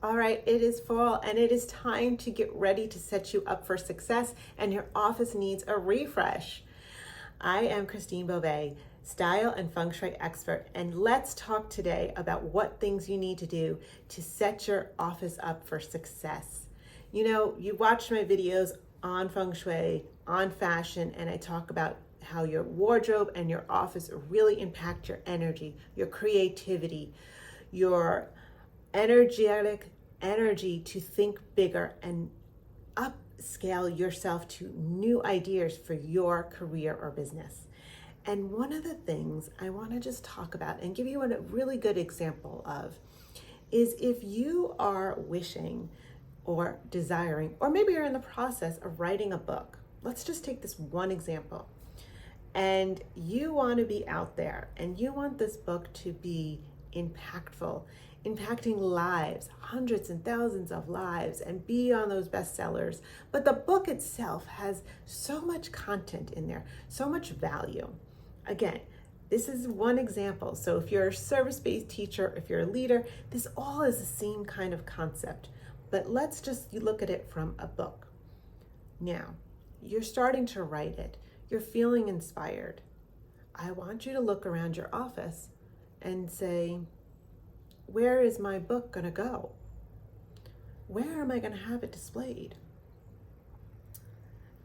All right, it is fall and it is time to get ready to set you up for success, and your office needs a refresh. I am Christine Bove, style and feng shui expert, and let's talk today about what things you need to do to set your office up for success. You know, you watch my videos on feng shui, on fashion, and I talk about how your wardrobe and your office really impact your energy, your creativity, your energetic energy to think bigger and upscale yourself to new ideas for your career or business. And one of the things I want to just talk about and give you a really good example of is if you are wishing or desiring, or maybe you're in the process of writing a book. Let's just take this one example. And you want to be out there and you want this book to be impactful, impacting lives, hundreds and thousands of lives, and be on those bestsellers. But the book itself has so much content in there, so much value. Again, this is one example. So if you're a service-based teacher, if you're a leader, this all is the same kind of concept. But let's just look at it from a book. Now, you're starting to write it. You're feeling inspired. I want you to look around your office and say, where is my book going to go? Where am I going to have it displayed?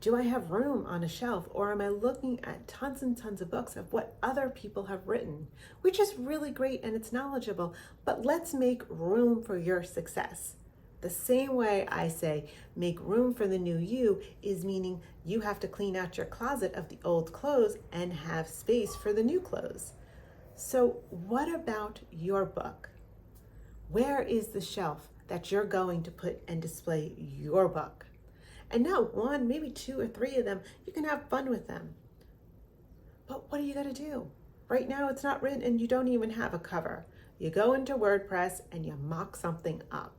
Do I have room on a shelf, or am I looking at tons and tons of books of what other people have written, which is really great and it's knowledgeable, but let's make room for your success. The same way I say make room for the new you is meaning you have to clean out your closet of the old clothes and have space for the new clothes. So what about your book? Where is the shelf that you're going to put and display your book? And not one, maybe two or three of them. You can have fun with them. But what are you going to do? Right now it's not written and you don't even have a cover. You go into WordPress and you mock something up.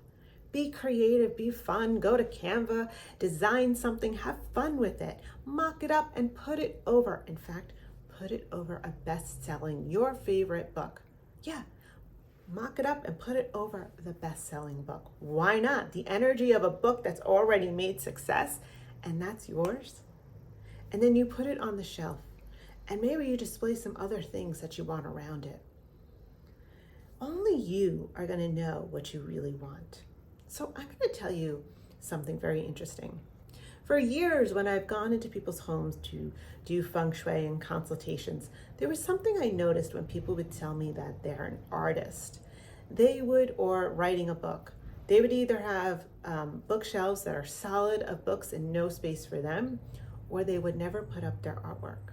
Be creative, be fun, go to Canva, design something, have fun with it. Mock it up and put it over. In fact, put it over a best-selling, your favorite book. Yeah, mock it up and put it over the best-selling book. Why not? The energy of a book that's already made success, and that's yours. And then you put it on the shelf, and maybe you display some other things that you want around it. Only you are going to know what you really want. So I'm going to tell you something very interesting. For years, when I've gone into people's homes to do feng shui and consultations, there was something I noticed when people would tell me that they're an artist. Or writing a book. They would either have bookshelves that are solid of books and no space for them, or they would never put up their artwork.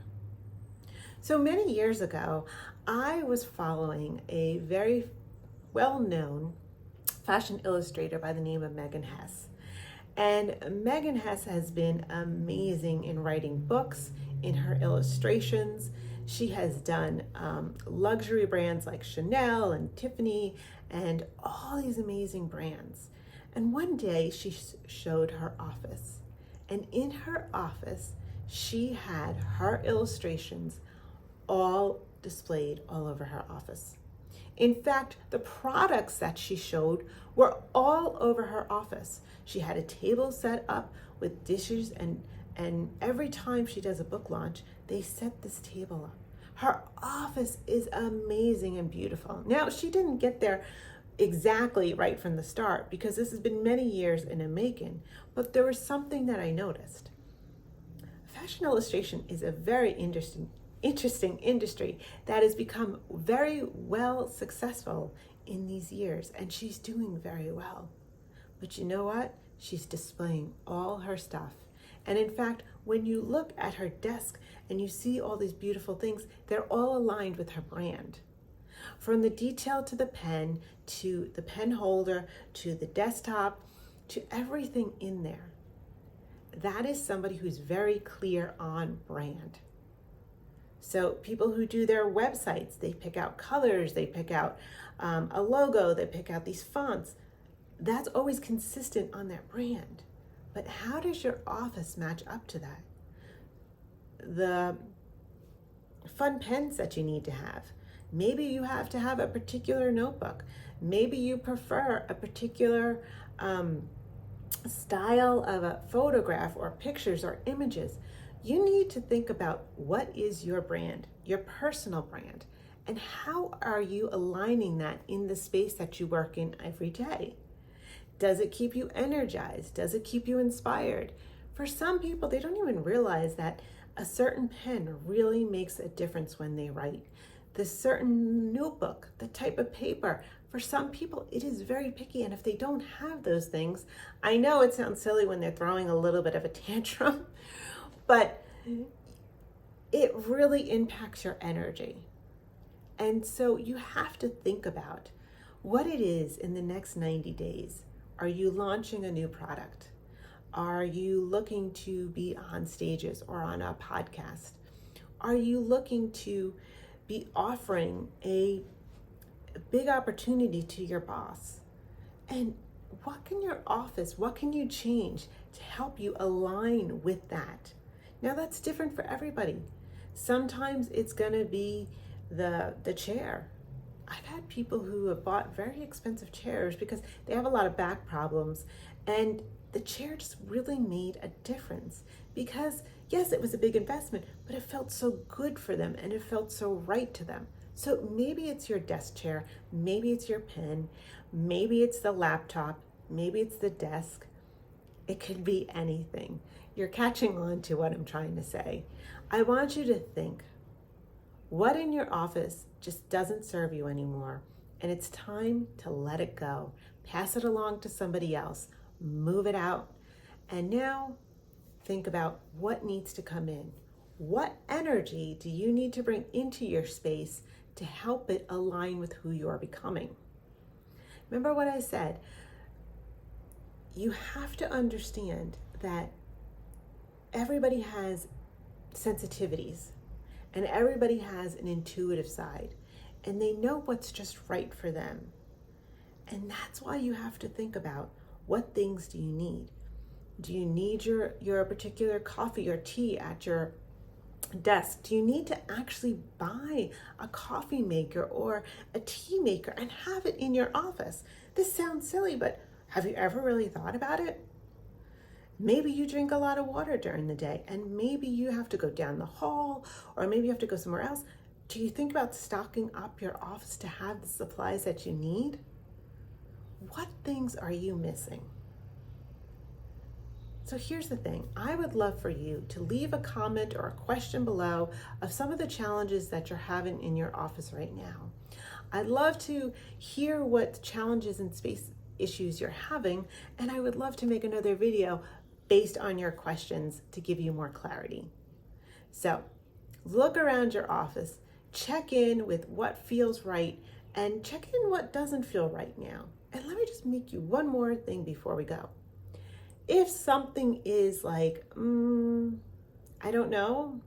So many years ago, I was following a very well-known fashion illustrator by the name of Megan Hess. And Megan Hess has been amazing in writing books, in her illustrations. She has done luxury brands like Chanel and Tiffany and all these amazing brands. And one day she showed her office. And in her office, she had her illustrations all displayed all over her office. In fact, the products that she showed were all over her office. She had a table set up with dishes, and every time she does a book launch, they set this table up. Her office is amazing and beautiful. Now, she didn't get there exactly right from the start because this has been many years in the making, but there was something that I noticed. Fashion illustration is a very interesting industry that has become very well successful in these years, and she's doing very well. But you know what? She's displaying all her stuff. And in fact, when you look at her desk and you see all these beautiful things, they're all aligned with her brand. From the detail to the pen, to the pen holder, to the desktop, to everything in there. That is somebody who's very clear on brand. So people who do their websites, they pick out colors, they pick out a logo, they pick out these fonts. That's always consistent on that brand. But how does your office match up to that? The fun pens that you need to have. Maybe you have to have a particular notebook. Maybe you prefer a particular style of a photograph or pictures or images. You need to think about what is your brand, your personal brand, and how are you aligning that in the space that you work in every day? Does it keep you energized? Does it keep you inspired? For some people, they don't even realize that a certain pen really makes a difference when they write. The certain notebook, the type of paper, for some people, it is very picky. And if they don't have those things, I know it sounds silly when they're throwing a little bit of a tantrum, but it really impacts your energy. And so you have to think about what it is in the next 90 days. Are you launching a new product? Are you looking to be on stages or on a podcast? Are you looking to be offering a big opportunity to your boss? And what can your office, what can you change to help you align with that? Now that's different for everybody. Sometimes it's gonna be the chair. I've had people who have bought very expensive chairs because they have a lot of back problems, and the chair just really made a difference because yes, it was a big investment, but it felt so good for them and it felt so right to them. So maybe it's your desk chair, maybe it's your pen, maybe it's the laptop, maybe it's the desk. It could be anything. You're catching on to what I'm trying to say. I want you to think, what in your office just doesn't serve you anymore? And it's time to let it go. Pass it along to somebody else. Move it out. And now think about what needs to come in. What energy do you need to bring into your space to help it align with who you are becoming? Remember what I said. You have to understand that everybody has sensitivities. And everybody has an intuitive side, and they know what's just right for them. And that's why you have to think about, what things do you need? Do you need your particular coffee or tea at your desk? Do you need to actually buy a coffee maker or a tea maker and have it in your office? This sounds silly, but have you ever really thought about it? Maybe you drink a lot of water during the day, and maybe you have to go down the hall, or maybe you have to go somewhere else. Do you think about stocking up your office to have the supplies that you need? What things are you missing? So here's the thing. I would love for you to leave a comment or a question below of some of the challenges that you're having in your office right now. I'd love to hear what challenges and space issues you're having, and I would love to make another video based on your questions to give you more clarity. So look around your office, check in with what feels right, and check in what doesn't feel right now. And let me just make you one more thing before we go. If something is like, I don't know,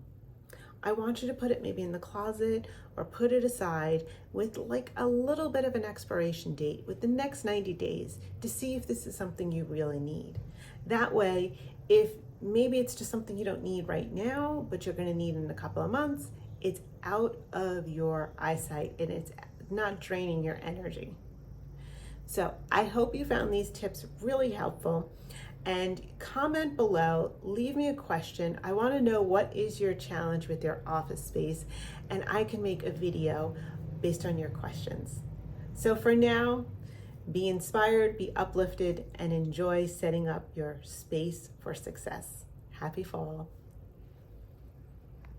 I want you to put it maybe in the closet or put it aside with like a little bit of an expiration date with the next 90 days to see if this is something you really need. That way, if maybe it's just something you don't need right now, but you're going to need in a couple of months, it's out of your eyesight and it's not draining your energy. So I hope you found these tips really helpful, and comment below, leave me a question. I want to know what is your challenge with your office space, and I can make a video based on your questions. So for now, be inspired, be uplifted, and enjoy setting up your space for success. Happy fall.